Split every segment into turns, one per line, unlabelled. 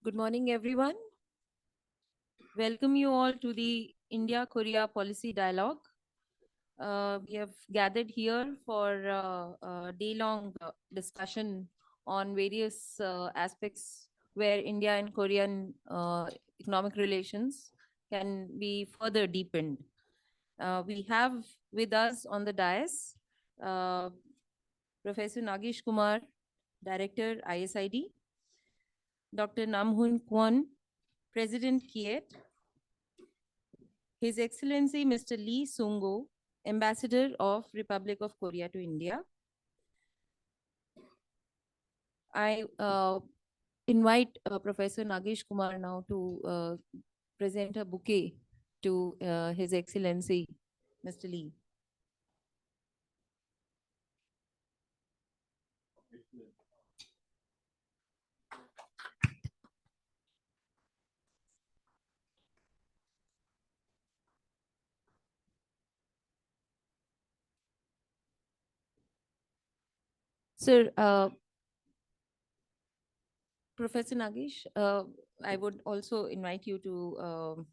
Good morning, everyone. Welcome you all to the India-Korea Policy Dialogue. We have gathered here for a day-long discussion on various aspects where India and Korean economic relations can be further deepened. We have with us on the dais Professor Nagesh Kumar, Director, ISID, Dr. Namhoon Kwon, President KIET, His Excellency Mr. Lee Sung-go, Ambassador of Republic of Korea to India. I invite Professor Nagesh Kumar now to present a bouquet to His Excellency Mr. Lee. Sir, Professor Nagesh, I would also invite you to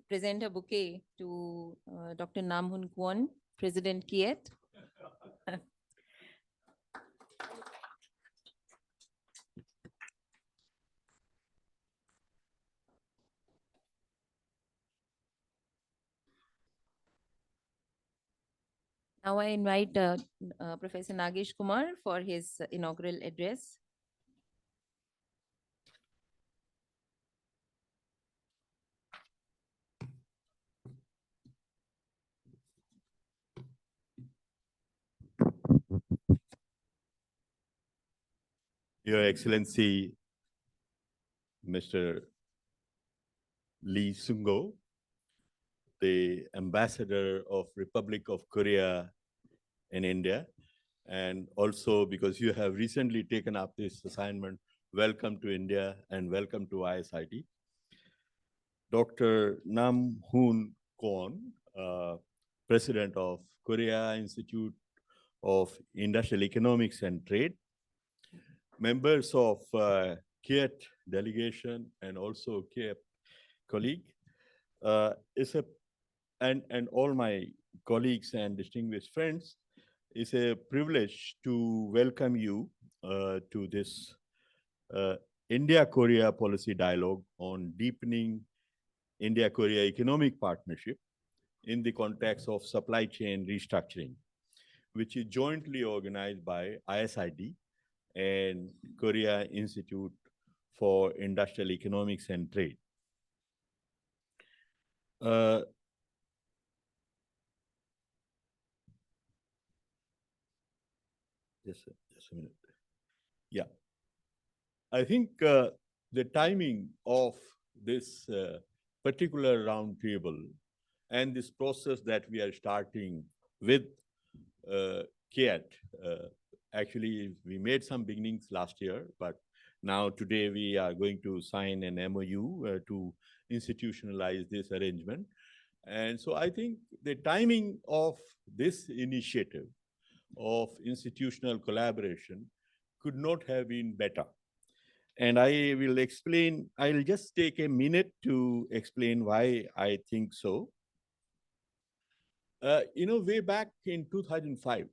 present a bouquet to Dr. Namhoon Kwon, President KIET. Now I invite Professor Nagesh Kumar for his inaugural address.
Your Excellency, Mr. Lee Sung-go, the Ambassador of Republic of Korea in India, and also because you have recently taken up this assignment, welcome to India and welcome to ISID. Dr. Namhoon Kwon, President of Korea Institute of Industrial Economics and Trade, members of KIET delegation and also KIET colleague, and all my colleagues and distinguished friends, it's a privilege to welcome you to this India-Korea policy dialogue on deepening India-Korea economic partnership in the context of supply chain restructuring, which is jointly organized by ISID and Korea Institute for Industrial Economics and Trade. Just a minute. Yeah. I think the timing of this particular roundtable and this process that we are starting with KIET, actually we made some beginnings last year, but now today we are going to sign an MOU to institutionalize this arrangement. And so I think the timing of this initiative of institutional collaboration could not have been better. And I will explain, I'll just take a minute to explain why I think so. Way back in 2005,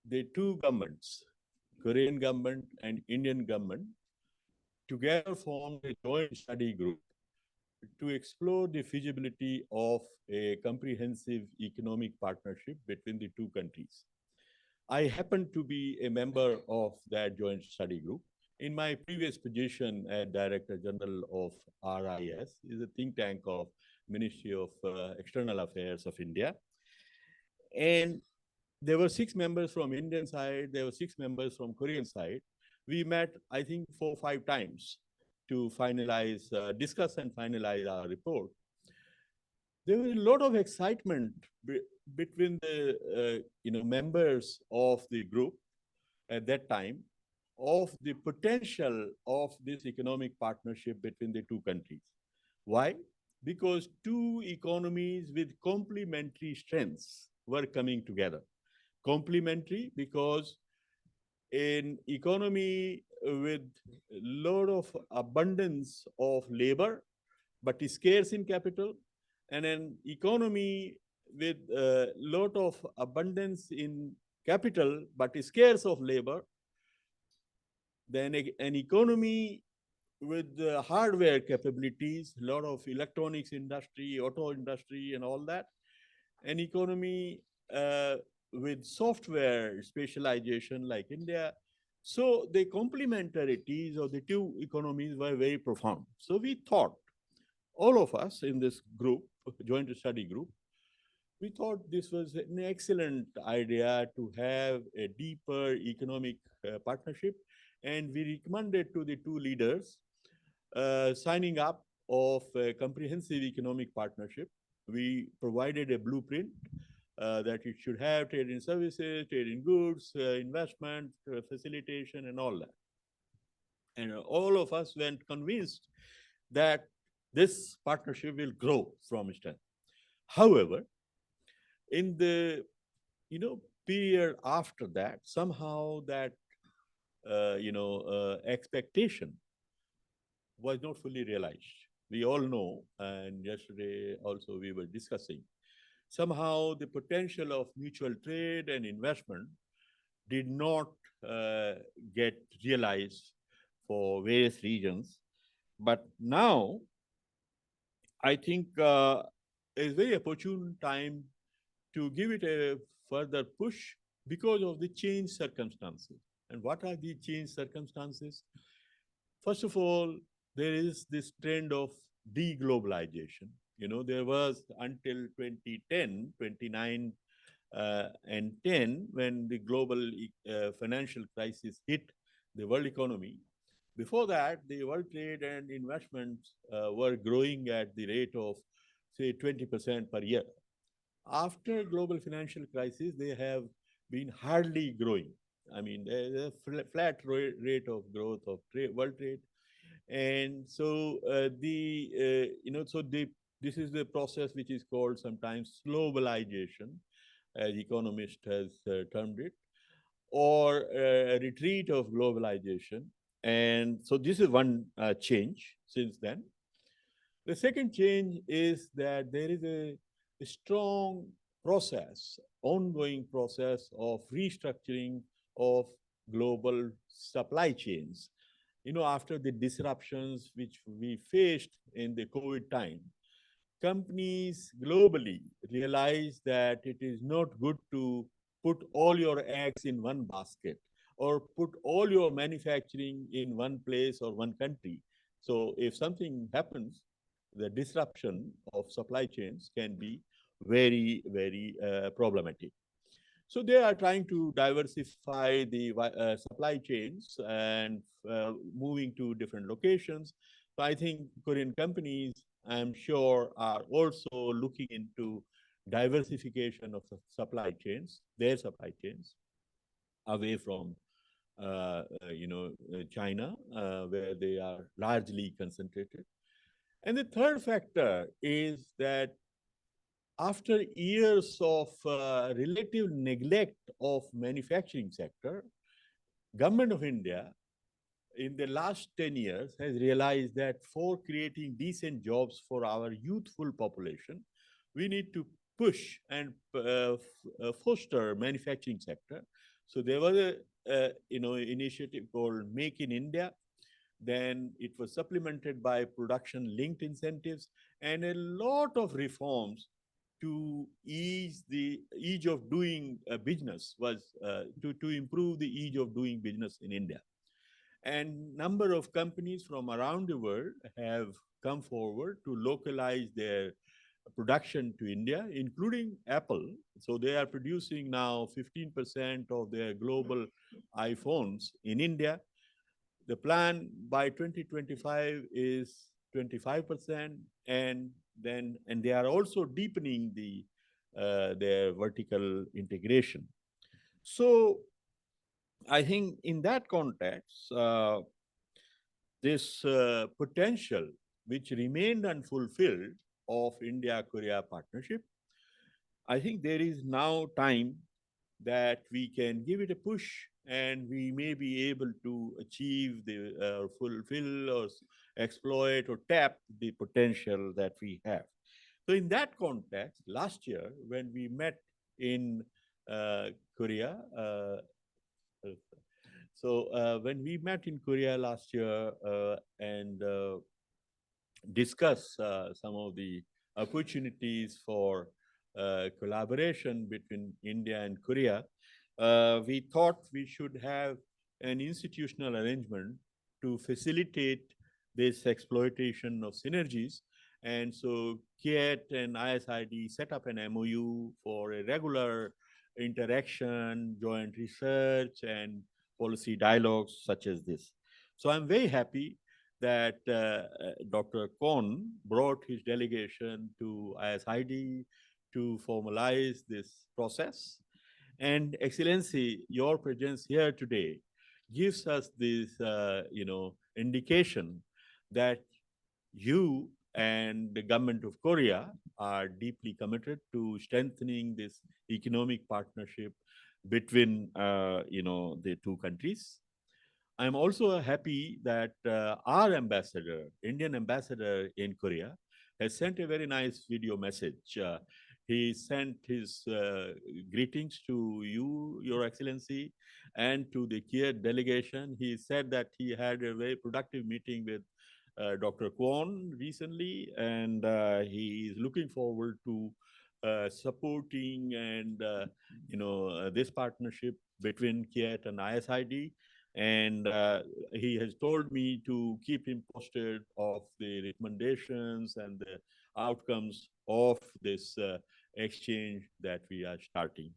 the two governments, Korean government and Indian government, together formed a joint study group to explore the feasibility of a comprehensive economic partnership between the two countries. I happen to be a member of that joint study group. In my previous position as Director General of RIS, is a think tank of Ministry of External Affairs of India. And there were 6 members from Indian side, there were 6 members from Korean side. We met, I think, 4 or 5 times to finalize, discuss and finalize our report. There was a lot of excitement between the members of the group at that time of the potential of this economic partnership between the two countries. Why? Because two economies with complementary strengths were coming together. Complementary because an economy with a lot of abundance of labor, but scarce in capital, and an economy with a lot of abundance in capital, but scarce of labor, then an economy with hardware capabilities, a lot of electronics industry, auto industry, and all that, an economy uh, with software specialization like India. So the complementarities of the two economies were very profound. So we thought, all of us in this group, joint study group, we thought this was an excellent idea to have a deeper economic partnership. And we recommended to the two leaders signing up of a comprehensive economic partnership. We provided a blueprint that it should have trade in services, trade in goods, investment, facilitation, and all that. And all of us went convinced that this partnership will grow from strength. However, in the period after that, somehow that expectation was not fully realized. We all know, and yesterday also we were discussing, somehow the potential of mutual trade and investment did not uh, get realized for various reasons. But now, I think is very opportune time to give it a further push because of the changed circumstances. And what are the changed circumstances? First of all, there is this trend of deglobalization. There was until 2010, 29 and 10, when the global financial crisis hit the world economy. Before that, the world trade and investments were growing at the rate of, say, 20% per year. After global financial crisis, they have been hardly growing. I mean, there's a flat rate of growth of world trade, and so this is the process which is called sometimes globalization, as economist has termed it, or a retreat of globalization. And so this is one change since then. The second change is that there is a strong process, ongoing process of restructuring of global supply chains. After the disruptions which we faced in the COVID time, companies globally realize that it is not good to put all your eggs in one basket or put all your manufacturing in one place or one country. So if something happens, the disruption of supply chains can be very, very problematic. So they are trying to diversify the supply chains and moving to different locations. So I think Korean companies, I'm sure, are also looking into diversification of the supply chains, their supply chains, away from China, where they are largely concentrated. And the third factor is that after years of relative neglect of manufacturing sector, government of India in the last 10 years has realized that for creating decent jobs for our youthful population, we need to push and foster manufacturing sector. So there was a initiative called Make in India. Then it was supplemented by production linked incentives and a lot of reforms to ease the ease of doing business, was to improve the ease of doing business in India. And number of companies from around the world have come forward to localize their production to India, including Apple. So they are producing now 15% of their global iPhones in India. The plan by 2025 is 25%, and they are also deepening their vertical integration. So I think in that context, this potential which remained unfulfilled of India-Korea partnership, I think there is now time that we can give it a push and we may be able to achieve the fulfill or exploit or tap the potential that we have. So in that context, last year when we met in Korea, when we met in Korea last year and discuss some of the opportunities for collaboration between India and Korea, we thought we should have an institutional arrangement to facilitate this exploitation of synergies. And so KIET and ISID set up an MOU for a regular interaction, joint research, and policy dialogues such as this. So I'm very happy that Dr. Kohn brought his delegation to ISID to formalize this process. And Excellency, your presence here today gives us this, indication that you and the government of Korea are deeply committed to strengthening this economic partnership between, the two countries. I'm also happy that our ambassador, Indian ambassador in Korea, has sent a very nice video message. He sent his greetings to you, Your Excellency, and to the KIET delegation. He said that he had a very productive meeting with Dr. Kwon recently, and he is looking forward to supporting and this partnership between KIET and ISID. And he has told me to keep him posted of the recommendations and the outcomes of this exchange that we are starting.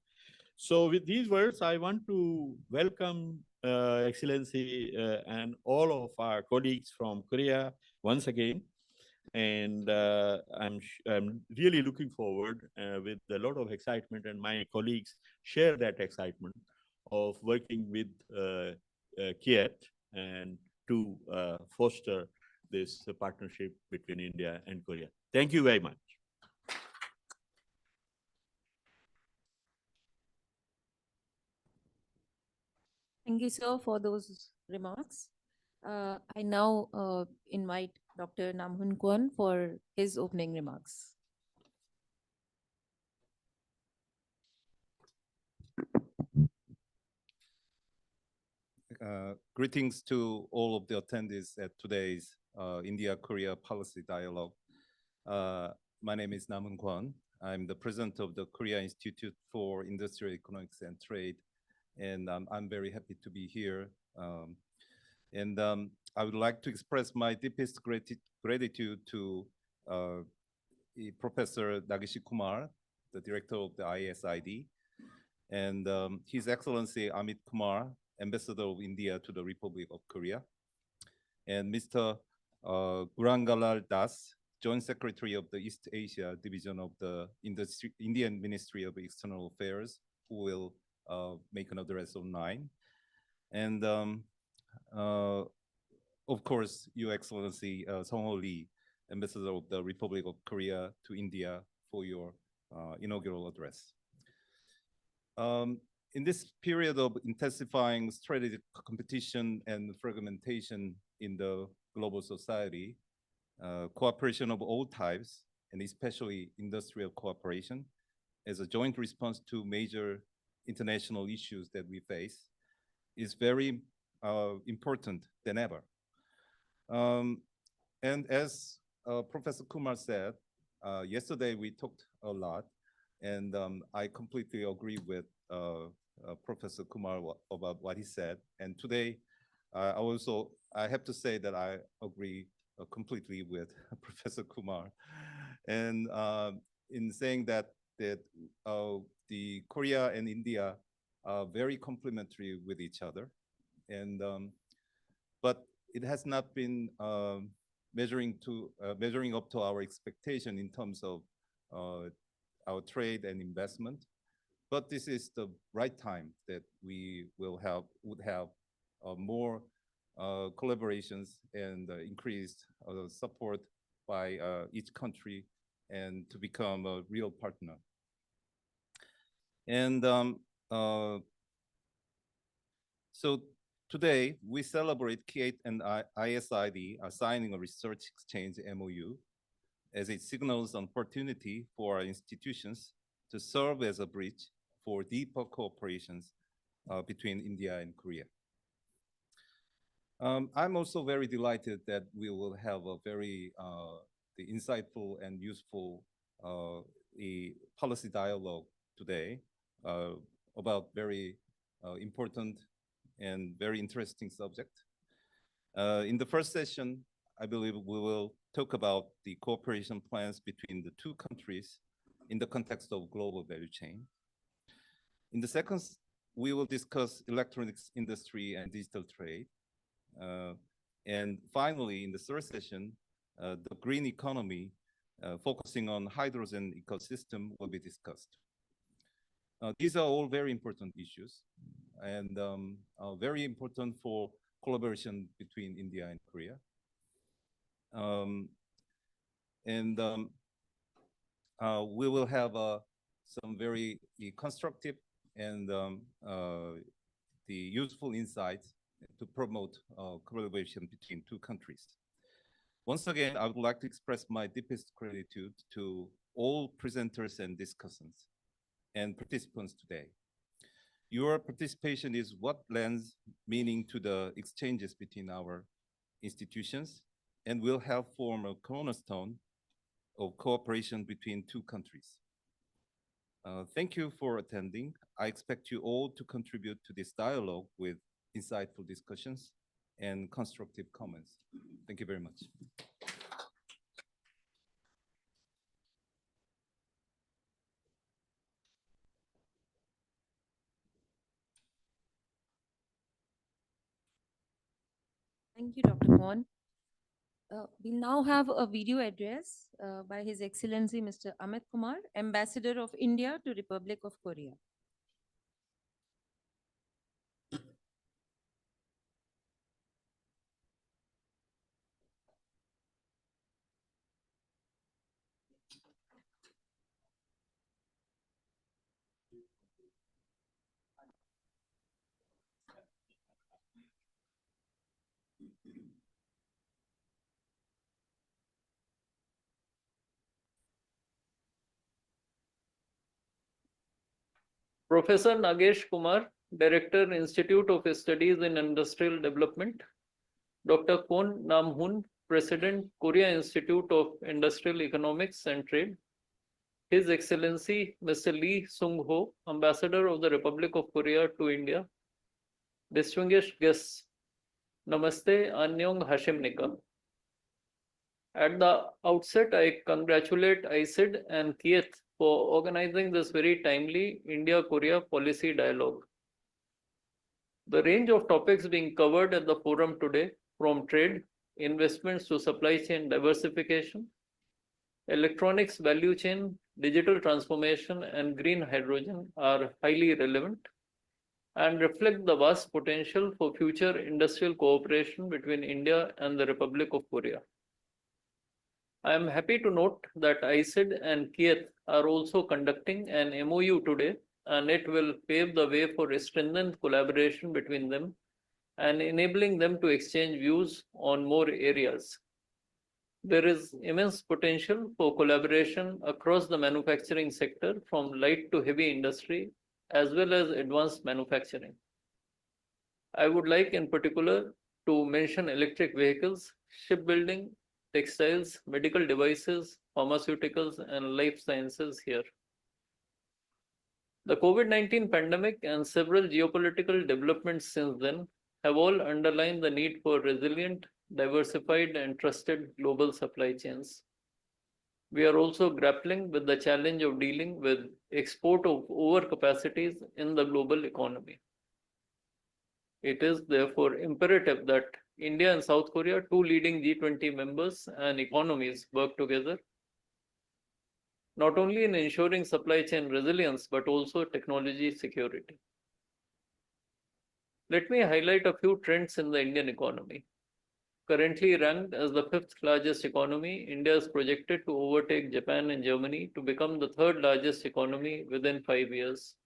So with these words, I want to welcome Excellency and all of our colleagues from Korea once again. And I'm really looking forward with a lot of excitement, and my colleagues share that excitement of working with KIET and to foster this partnership between India and Korea. Thank you very much.
Thank you, sir, for those remarks. I now invite Dr. Namhoon Kwon for his opening remarks.
Greetings to all of the attendees at today's India-Korea Policy Dialogue. My name is Namhoon Kwon. I'm the president of the Korea Institute for Industrial Economics and Trade, and I'm very happy to be here. I would like to express my deepest gratitude to Professor Nagishi Kumar, the director of the ISID, and His Excellency Amit Kumar, Ambassador of India to the Republic of Korea, and Mr. Gurangalal Das, Joint Secretary of the East Asia Division of the Indian Ministry of External Affairs, who will make an address of 9. And of course, Your Excellency Song-ho Lee, Ambassador of the Republic of Korea to India, for your inaugural address. In this period of intensifying strategic competition and fragmentation in the global society, cooperation of all types, and especially industrial cooperation, as a joint response to major international issues that we face, is very important than ever. And as Professor Kumar said, yesterday we talked a lot, and I completely agree with Professor Kumar about what he said. And today, I have to say that I agree completely with Professor Kumar. And in saying that the Korea and India are very complementary with each other, and but it has not been measuring up to our expectation in terms of our trade and investment. But this is the right time that we would have more collaborations and increased support by each country, and to become a real partner. And So today, we celebrate KIET and ISID are signing a research exchange MOU as it signals an opportunity for our institutions to serve as a bridge for deeper cooperations between India and Korea. I'm also very delighted that we will have a very insightful and useful policy dialogue today about very important and very interesting subject. In the first session, I believe we will talk about the cooperation plans between the two countries in the context of global value chain. In the second, we will discuss electronics industry and digital trade. And finally, in the third session, the green economy, focusing on hydrogen ecosystem, will be discussed. These are all very important issues and very important for collaboration between India and Korea. We will have some very constructive and the useful insights to promote collaboration between two countries. Once again, I would like to express my deepest gratitude to all presenters and discussants and participants today. Your participation is what lends meaning to the exchanges between our institutions and will help form a cornerstone of cooperation between two countries. Thank you for attending. I expect you all to contribute to this dialogue with insightful discussions and constructive comments. Thank you very much.
Thank you, Dr. Kwan. We now have a video address by His Excellency Mr. Amit Kumar, Ambassador of India to Republic of Korea.
Professor Nagesh Kumar, Director, Institute of Studies in Industrial Development. Dr. Kwon Nam-hun, President, Korea Institute of Industrial Economics and Trade. His Excellency Mr. Lee Sung-ho, Ambassador of the Republic of Korea to India. Distinguished guests, Namaste, Annyeong Hashimnika. At the outset, I congratulate ISID and KIET for organizing this very timely India-Korea policy dialogue. The range of topics being covered at the forum today, from trade, investments to supply chain diversification, electronics value chain, digital transformation, and green hydrogen, are highly relevant and reflect the vast potential for future industrial cooperation between India and the Republic of Korea. I am happy to note that ISID and KIET are also conducting an MOU today, and it will pave the way for a strengthened collaboration between them and enabling them to exchange views on more areas. There is immense potential for collaboration across the manufacturing sector, from light to heavy industry, as well as advanced manufacturing. I would like in particular to mention electric vehicles, shipbuilding, textiles, medical devices, pharmaceuticals, and life sciences here. The COVID-19 pandemic and several geopolitical developments since then have all underlined the need for resilient, diversified, and trusted global supply chains. We are also grappling with the challenge of dealing with export of overcapacities in the global economy. It is therefore imperative that India and South Korea, two leading G20 members and economies, work together, not only in ensuring supply chain resilience, but also technology security. Let me highlight a few trends in the Indian economy. Currently ranked as the 5th largest economy, India is projected to overtake Japan and Germany to become the 3rd largest economy within 5 years.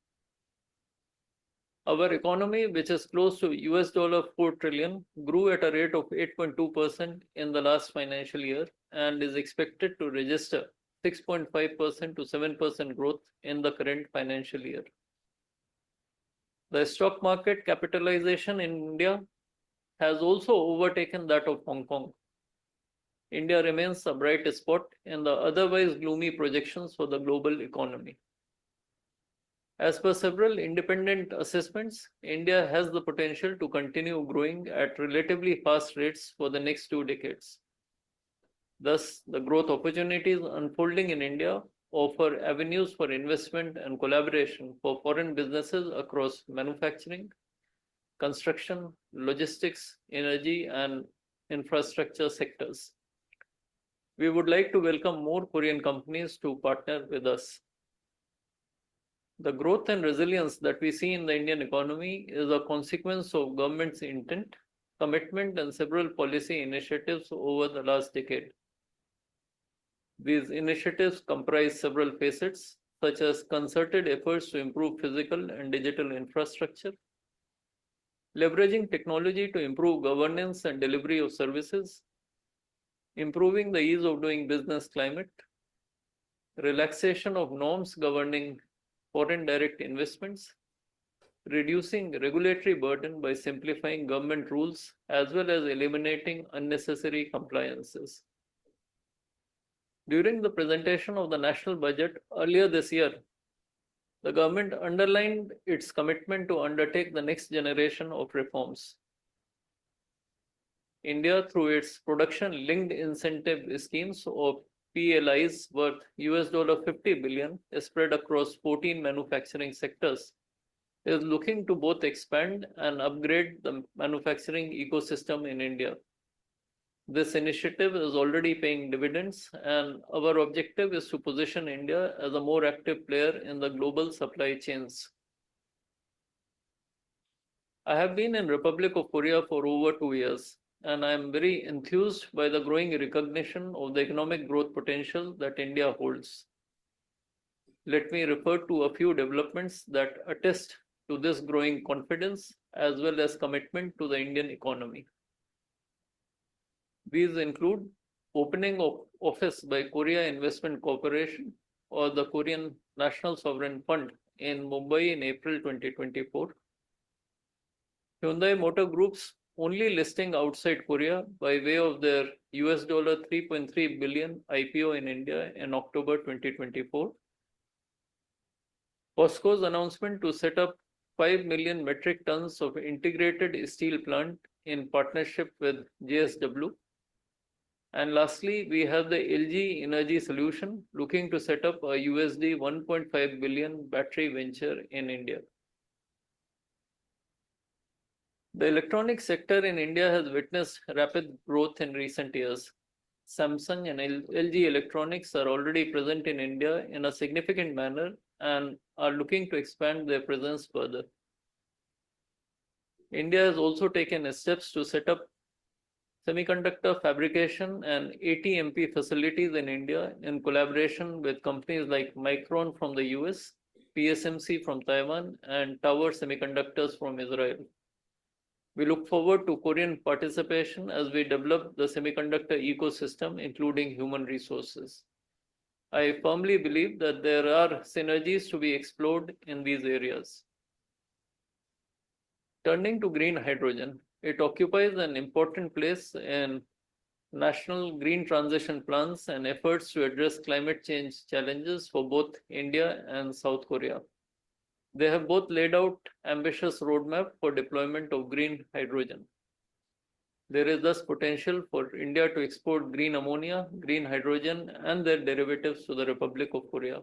Our economy, which is close to $4 trillion, grew at a rate of 8.2% in the last financial year and is expected to register 6.5% to 7% growth in the current financial year. The stock market capitalization in India has also overtaken that of Hong Kong. India remains a bright spot in the otherwise gloomy projections for the global economy. As per several independent assessments, India has the potential to continue growing at relatively fast rates for the next 2 decades. Thus, the growth opportunities unfolding in India offer avenues for investment and collaboration for foreign businesses across manufacturing, construction, logistics, energy, and infrastructure sectors. We would like to welcome more Korean companies to partner with us. The growth and resilience that we see in the Indian economy is a consequence of government's intent, commitment, and several policy initiatives over the last decade. These initiatives comprise several facets, such as concerted efforts to improve physical and digital infrastructure, leveraging technology to improve governance and delivery of services, improving the ease of doing business climate, relaxation of norms governing foreign direct investments, reducing regulatory burden by simplifying government rules, as well as eliminating unnecessary compliances. During the presentation of the national budget earlier this year, the government underlined its commitment to undertake the next generation of reforms. India, through its production-linked incentive schemes of PLIs worth $50 billion spread across 14 manufacturing sectors, is looking to both expand and upgrade the manufacturing ecosystem in India. This initiative is already paying dividends, and our objective is to position India as a more active player in the global supply chains. I have been in Republic of Korea for over 2 years, and I am very enthused by the growing recognition of the economic growth potential that India holds. Let me refer to a few developments that attest to this growing confidence as well as commitment to the Indian economy. These include opening of office by Korea Investment Corporation or the Korean National Sovereign Fund in Mumbai in April 2024, Hyundai Motor Group's only listing outside Korea by way of their $3.3 billion IPO in India in October 2024. POSCO's announcement to set up 5 million metric tons of integrated steel plant in partnership with JSW. And lastly, we have the LG Energy Solution looking to set up a $1.5 billion battery venture in India. The electronics sector in India has witnessed rapid growth in recent years. Samsung and LG Electronics are already present in India in a significant manner and are looking to expand their presence further. India has also taken steps to set up semiconductor fabrication and ATMP facilities in India in collaboration with companies like Micron from the US, PSMC from Taiwan, and Tower Semiconductors from Israel. We look forward to Korean participation as we develop the semiconductor ecosystem, including human resources. I firmly believe that there are synergies to be explored in these areas. Turning to green hydrogen, it occupies an important place in national green transition plans and efforts to address climate change challenges for both India and South Korea. They have both laid out ambitious roadmap for deployment of green hydrogen. There is thus potential for India to export green ammonia, green hydrogen, and their derivatives to the Republic of Korea.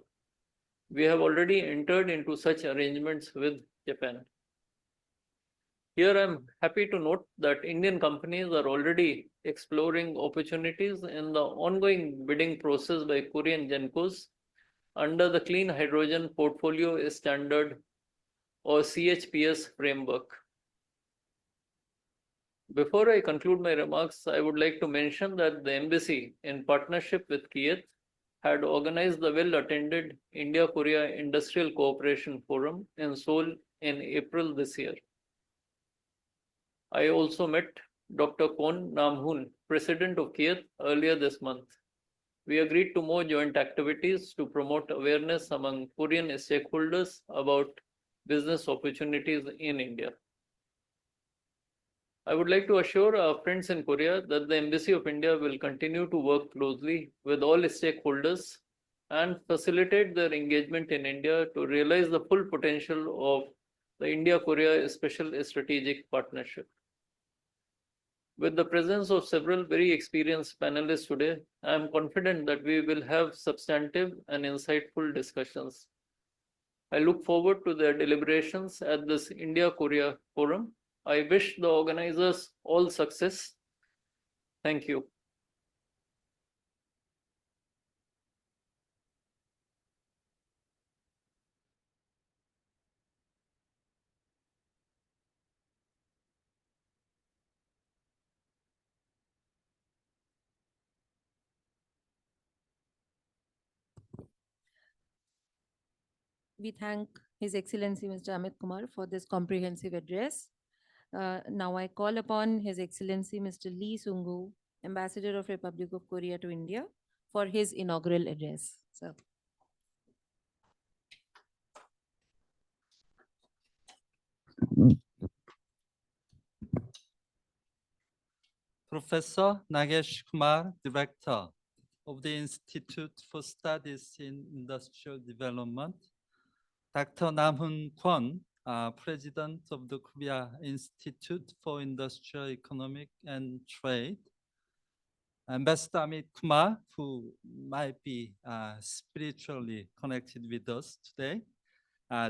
We have already entered into such arrangements with Japan. Here I'm happy to note that Indian companies are already exploring opportunities in the ongoing bidding process by Korean Gencos under the Clean Hydrogen Portfolio Standard or CHPS framework. Before I conclude my remarks, I would like to mention that the embassy, in partnership with KIET, had organized the well-attended India-Korea Industrial Cooperation Forum in Seoul in April this year. I also met Dr. Kon Namhoon, President of KIET, earlier this month. We agreed to more joint activities to promote awareness among Korean stakeholders about business opportunities in India. I would like to assure our friends in Korea that the Embassy of India will continue to work closely with all stakeholders and facilitate their engagement in India to realize the full potential of the India-Korea Special Strategic Partnership. With the presence of several very experienced panelists today, I am confident that we will have substantive and insightful discussions. I look forward to their deliberations at this India-Korea Forum. I wish the organizers all success. Thank you.
We thank His Excellency Mr. Amit Kumar for this comprehensive address. Now I call upon His Excellency Mr. Lee Sung-gu, Ambassador of Republic of Korea to India, for his inaugural address. Sir.
Professor Nagesh Kumar, Director of the Institute for Studies in Industrial Development, Dr. Namhoon Kwon, President of the Korea Institute for Industrial Economic and Trade, Ambassador Amit Kumar, who might be spiritually connected with us today,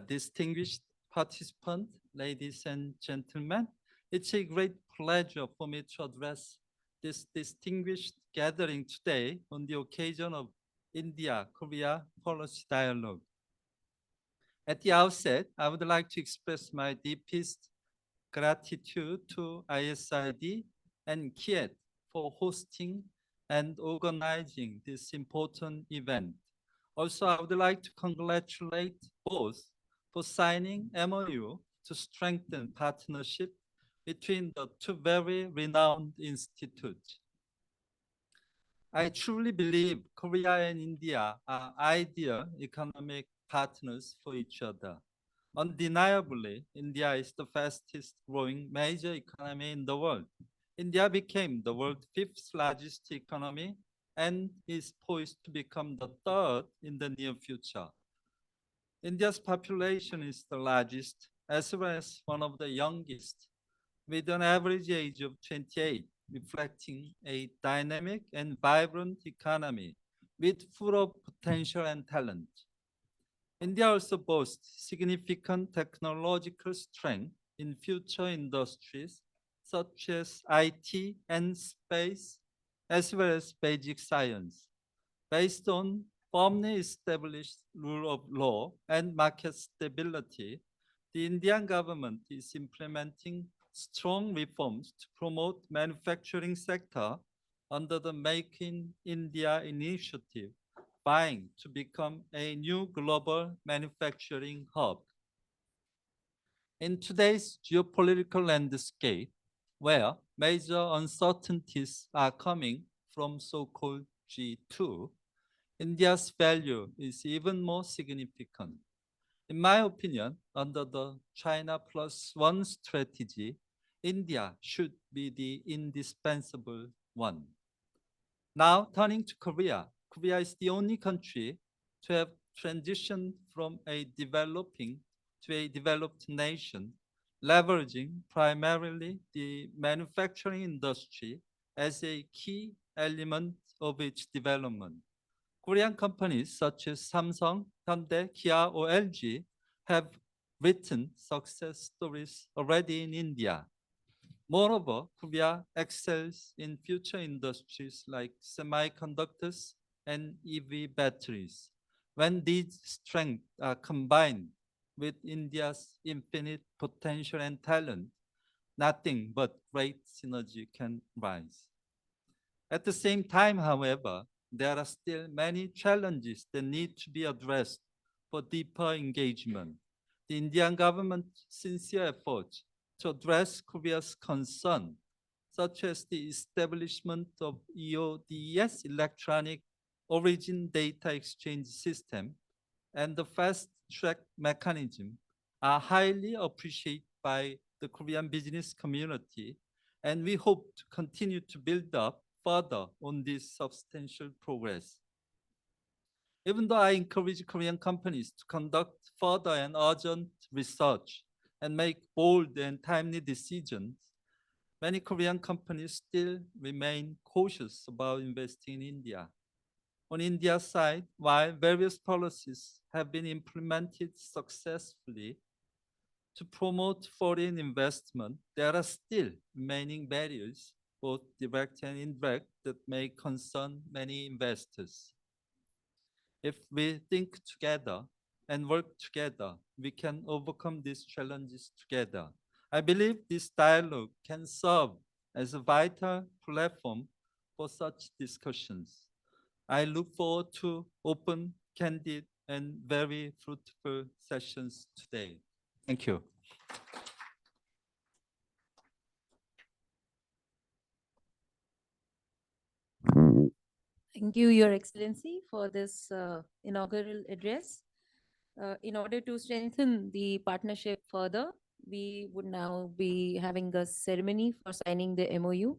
distinguished participants, ladies and gentlemen, it's a great pleasure for me to address this distinguished gathering today on the occasion of India-Korea Policy Dialogue. At the outset, I would like to express my deepest gratitude to ISID and KIET for hosting and organizing this important event. Also, I would like to congratulate both for signing MOU to strengthen partnership between the two very renowned institutes. I truly believe Korea and India are ideal economic partners for each other. Undeniably, India is the fastest growing major economy in the world. India became the world's fifth largest economy and is poised to become the third in the near future. India's population is the largest as well as one of the youngest, with an average age of 28, reflecting a dynamic and vibrant economy with full of potential and talent. India also boasts significant technological strength in future industries such as IT and space, as well as basic science. Based on firmly established rule of law and market stability, the Indian government is implementing strong reforms to promote manufacturing sector under the Make in India initiative, vying to become a new global manufacturing hub. In today's geopolitical landscape, where major uncertainties are coming from so-called G2, India's value is even more significant. In my opinion, under the China Plus One strategy, India should be the indispensable one. Now, turning to Korea, Korea is the only country to have transitioned from a developing to a developed nation, leveraging primarily the manufacturing industry as a key element of its development. Korean companies such as Samsung, Hyundai, Kia, or LG have written success stories already in India. Moreover, Korea excels in future industries like semiconductors and EV batteries. When these strengths are combined with India's infinite potential and talent, nothing but great synergy can rise. At the same time, however, there are still many challenges that need to be addressed for deeper engagement. the Indian government's sincere efforts to address Korea's concern, such as the establishment of EODES, Electronic Origin Data Exchange System, and the fast track mechanism, are highly appreciated by the Korean business community, and we hope to continue to build up further on this substantial progress. Even though I encourage Korean companies to conduct further and urgent research and make bold and timely decisions, many Korean companies still remain cautious about investing in India. On India's side, while various policies have been implemented successfully to promote foreign investment, there are still remaining barriers, both direct and indirect, that may concern many investors. If we think together and work together, we can overcome these challenges together. I believe this dialogue can serve as a vital platform for such discussions. I look forward to open, candid, and very fruitful sessions today. Thank you.
Thank you, Your Excellency, for this inaugural address. In order to strengthen the partnership further, we would now be having a ceremony for signing the MOU.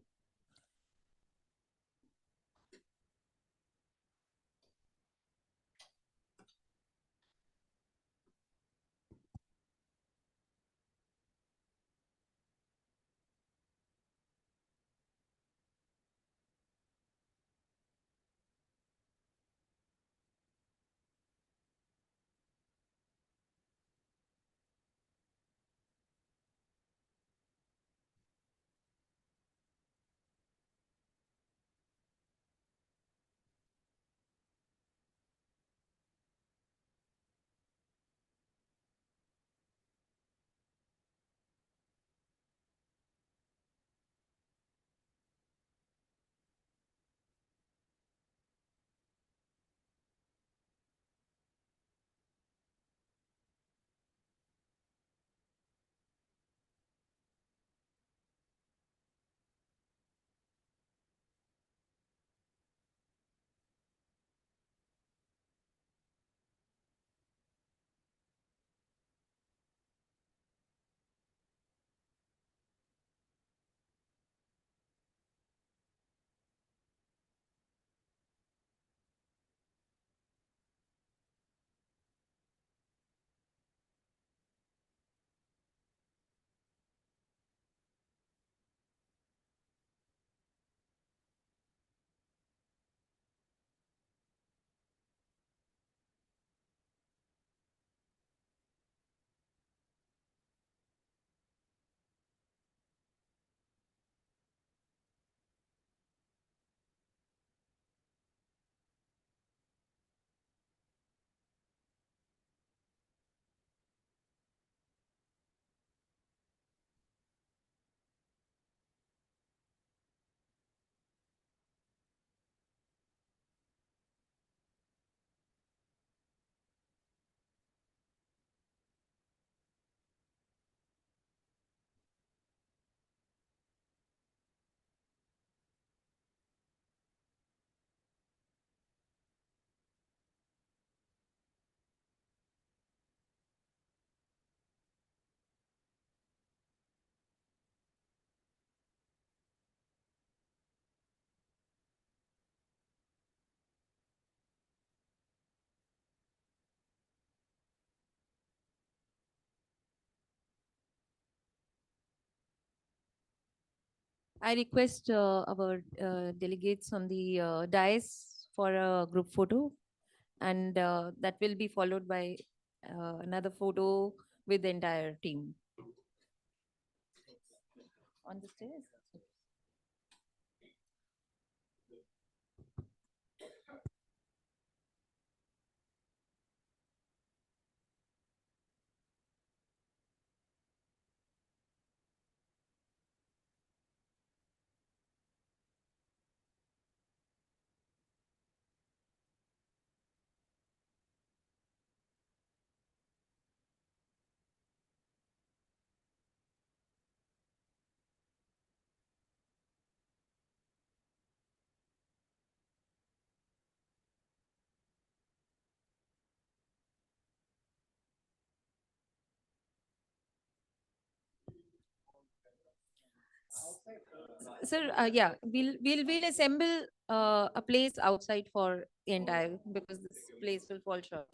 I request our delegates on the dais for a group photo, and that will be followed by another photo with the entire team. On the stairs. Sir, yeah, we'll assemble a place outside for the entire, because this place will fall short.